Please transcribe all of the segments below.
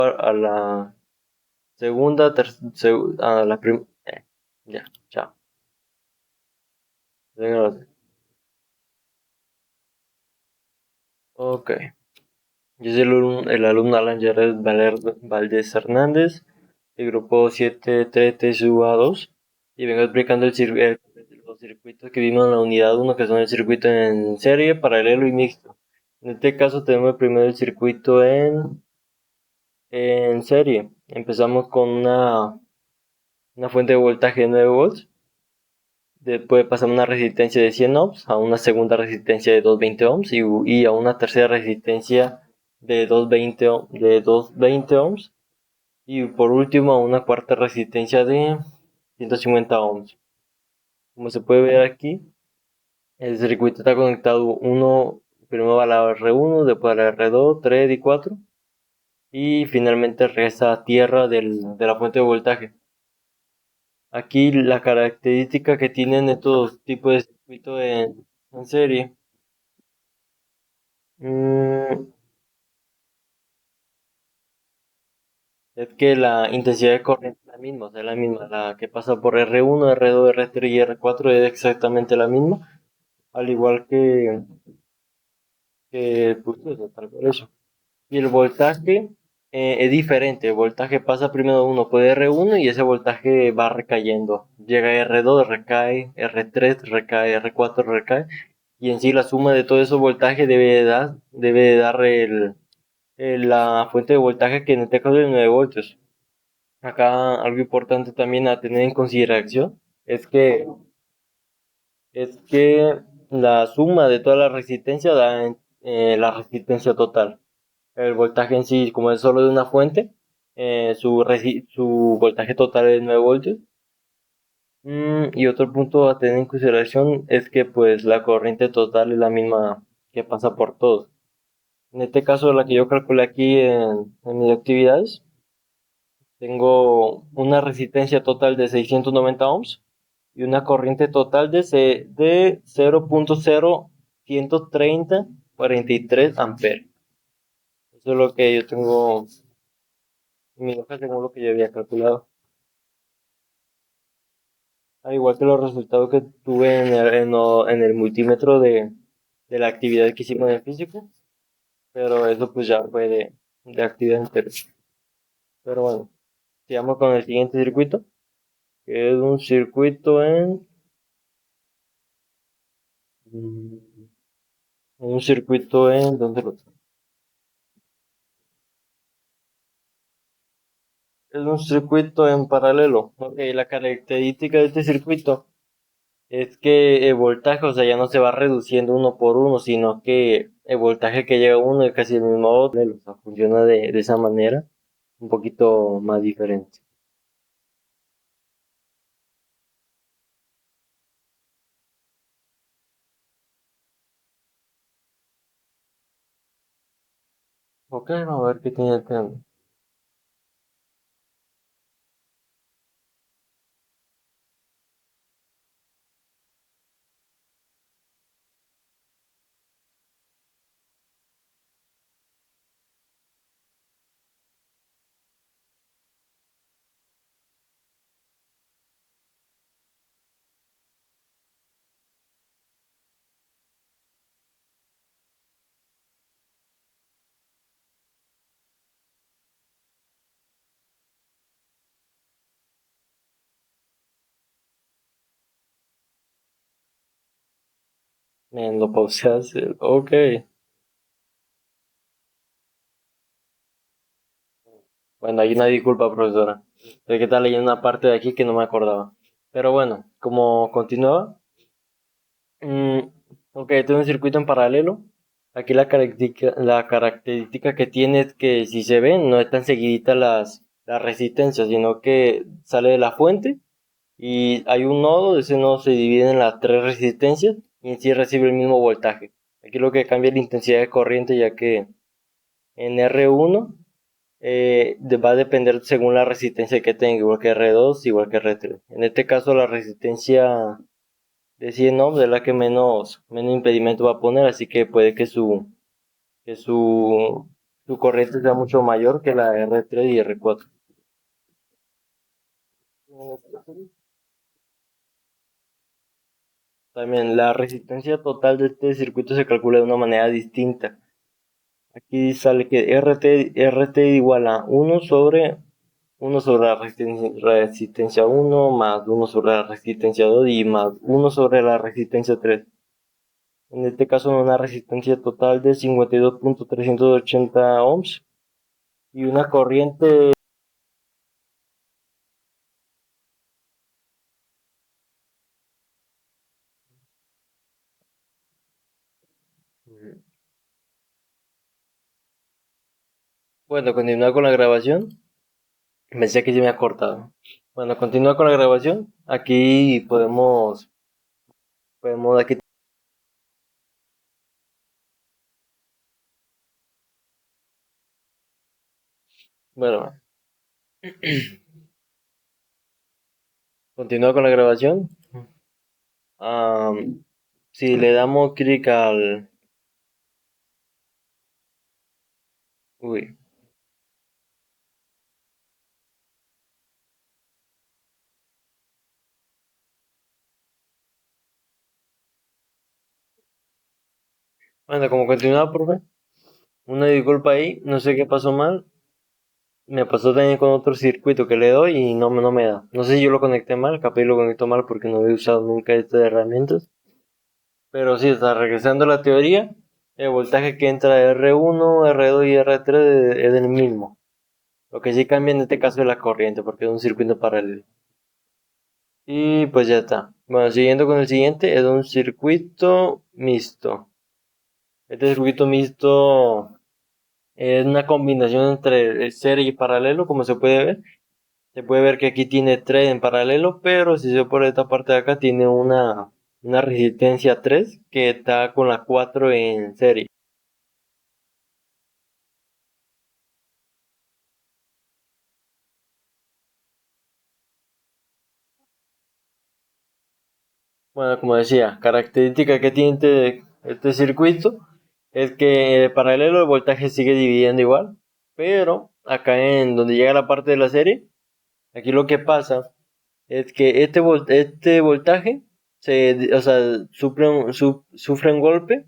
a la segunda, a la primera. Ya, chao. Venga, ok. Yo soy el alumno Alan Jared Valdés Hernández, del grupo 733UA2, y vengo explicando los circuitos que vimos en la unidad uno, que son el circuito en serie, paralelo y mixto. En este caso tenemos primero el circuito en serie. Empezamos con una fuente de voltaje de 9 volts. Después pasamos una resistencia de 100 ohms a una segunda resistencia de 220 ohms y a una tercera resistencia de 220 ohms. Y por último a una cuarta resistencia de 150 ohms. Como se puede ver aquí, el circuito está conectado primero a la R1, después a la R2, 3 y 4. Y finalmente regresa a tierra de la fuente de voltaje. Aquí la característica que tienen estos tipos de circuitos en serie, mm, es que la intensidad de corriente es la misma, o sea, la misma. La que pasa por R1, R2, R3 y R4 es exactamente la misma, al igual que pues, tal cual eso. Y el voltaje es diferente. El voltaje pasa primero uno por R1 y ese voltaje va recayendo. Llega a R2, recae, R3, recae, R4, recae. Y en sí la suma de todo ese voltaje debe dar la fuente de voltaje, que en este caso es 9 voltios. Acá algo importante también a tener en consideración es que, es que la suma de toda la resistencia da la resistencia total. El voltaje en sí, como es solo de una fuente, su voltaje total es 9 voltios. Y otro punto a tener en consideración es que pues la corriente total es la misma que pasa por todos. En este caso, la que yo calculé aquí en mis actividades, tengo una resistencia total de 690 ohms y una corriente total de 0.013043 amperes. Eso es lo que yo tengo en mi hoja, según lo que yo había calculado. Al igual que los resultados que tuve en el multímetro de la actividad que hicimos en físico, pero eso pues ya fue de actividad entera. Pero bueno, sigamos con el siguiente circuito, que es un circuito mm, ¿dónde lo tengo? Es un circuito en paralelo. Ok, la característica de este circuito es que el voltaje, o sea, ya no se va reduciendo uno por uno, sino que el voltaje que llega a uno es casi el mismo a otro. O sea, funciona de esa manera, un poquito más diferente. Ok, vamos a ver qué tiene el tema. Lo pauseas. Ok. Bueno, hay una disculpa, profesora. Es que está leyendo una parte de aquí que no me acordaba. Pero bueno, como continuaba, mm, ok, tengo un circuito en paralelo. Aquí la característica que tiene es que si se ven, no están seguiditas las resistencias, sino que sale de la fuente y hay un nodo, ese nodo se divide en las tres resistencias y en sí recibe el mismo voltaje. Aquí lo que cambia es la intensidad de corriente, ya que en R1 va a depender según la resistencia que tenga, igual que R2, igual que R3. En este caso la resistencia de 100 ohms es la que menos impedimento va a poner, así que puede que su su corriente sea mucho mayor que la R3 y R4. También la resistencia total de este circuito se calcula de una manera distinta. Aquí sale que RT igual a uno sobre la resistencia 1 más uno sobre la resistencia 2 y más uno sobre la resistencia 3. En este caso una resistencia total de 52.380 ohms y una corriente. Bueno, continúa con la grabación. Me decía que se me ha cortado. Bueno, continúa con la grabación. Aquí podemos aquí. Bueno, continúa con la grabación. Si le damos clic al... Uy. Bueno, como continúa, profe. Una disculpa ahí, no sé qué pasó mal. Me pasó también con otro circuito que le doy y no me da. No sé si yo lo conecté mal, capaz lo conecto mal porque no he usado nunca estas herramientas. Pero sí, está regresando a la teoría. El voltaje que entra de R1, R2 y R3 es el mismo. Lo que sí cambia en este caso es la corriente porque es un circuito paralelo. Y pues ya está. Bueno, siguiendo con el siguiente, es un circuito mixto. Este circuito mixto es una combinación entre serie y paralelo, como se puede ver. Se puede ver que aquí tiene 3 en paralelo, pero si se por esta parte de acá tiene una resistencia 3 que está con la 4 en serie. Bueno, como decía, característica que tiene este circuito es que el paralelo el voltaje sigue dividiendo igual, pero acá en donde llega la parte de la serie, aquí lo que pasa es que este voltaje o sea, sufre un golpe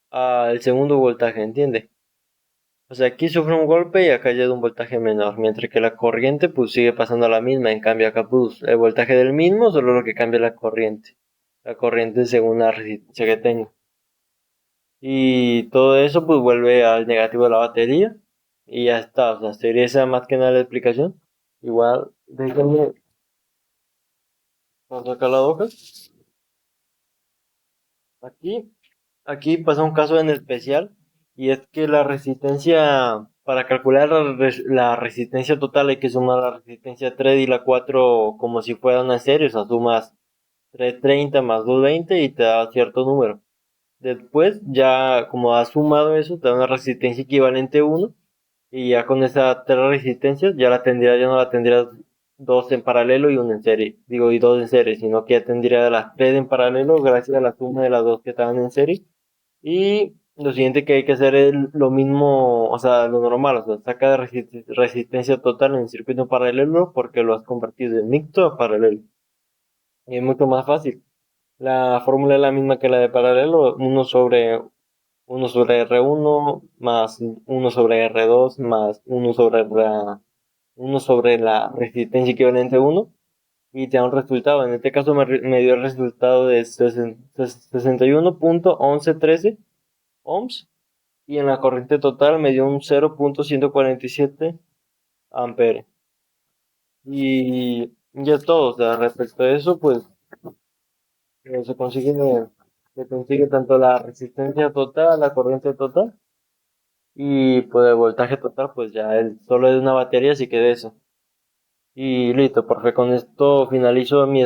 al segundo voltaje, ¿entiende? O sea, aquí sufre un golpe y acá ya de un voltaje menor, mientras que la corriente pues sigue pasando a la misma, en cambio acá pues el voltaje del mismo, solo lo que cambia es la corriente. La corriente según la resistencia que tenga. Y todo eso pues vuelve al negativo de la batería y ya está, o sea, sería esa más que nada la explicación. Igual, déjenme sacar la hoja. Aquí, aquí pasa un caso en especial y es que la resistencia, para calcular la resistencia total hay que sumar la resistencia 3 y la 4 como si fuera una serie, o sea, sumas 330 más 220 y te da cierto número. Después, ya como has sumado eso, te da una resistencia equivalente 1 y ya con esas 3 resistencias ya no la tendrías dos en paralelo y una en serie. Digo, y dos en serie, sino que ya tendría las 3 en paralelo gracias a la suma de las dos que estaban en serie. Y lo siguiente que hay que hacer es lo mismo, o sea, lo normal, o sea, saca de resistencia total en circuito paralelo porque lo has convertido de mixto a paralelo. Y es mucho más fácil. La fórmula es la misma que la de paralelo, uno sobre R1 más uno sobre R2 más uno sobre la resistencia equivalente 1 y te da un resultado. En este caso me dio el resultado de 61.1113 ohms y en la corriente total me dio un 0.147 amperes. Y ya todo, o sea, respecto a eso, pues se consigue tanto la resistencia total, la corriente total y pues el voltaje total, pues ya el solo es una batería, así que de eso. Y listo, porque con esto finalizo mi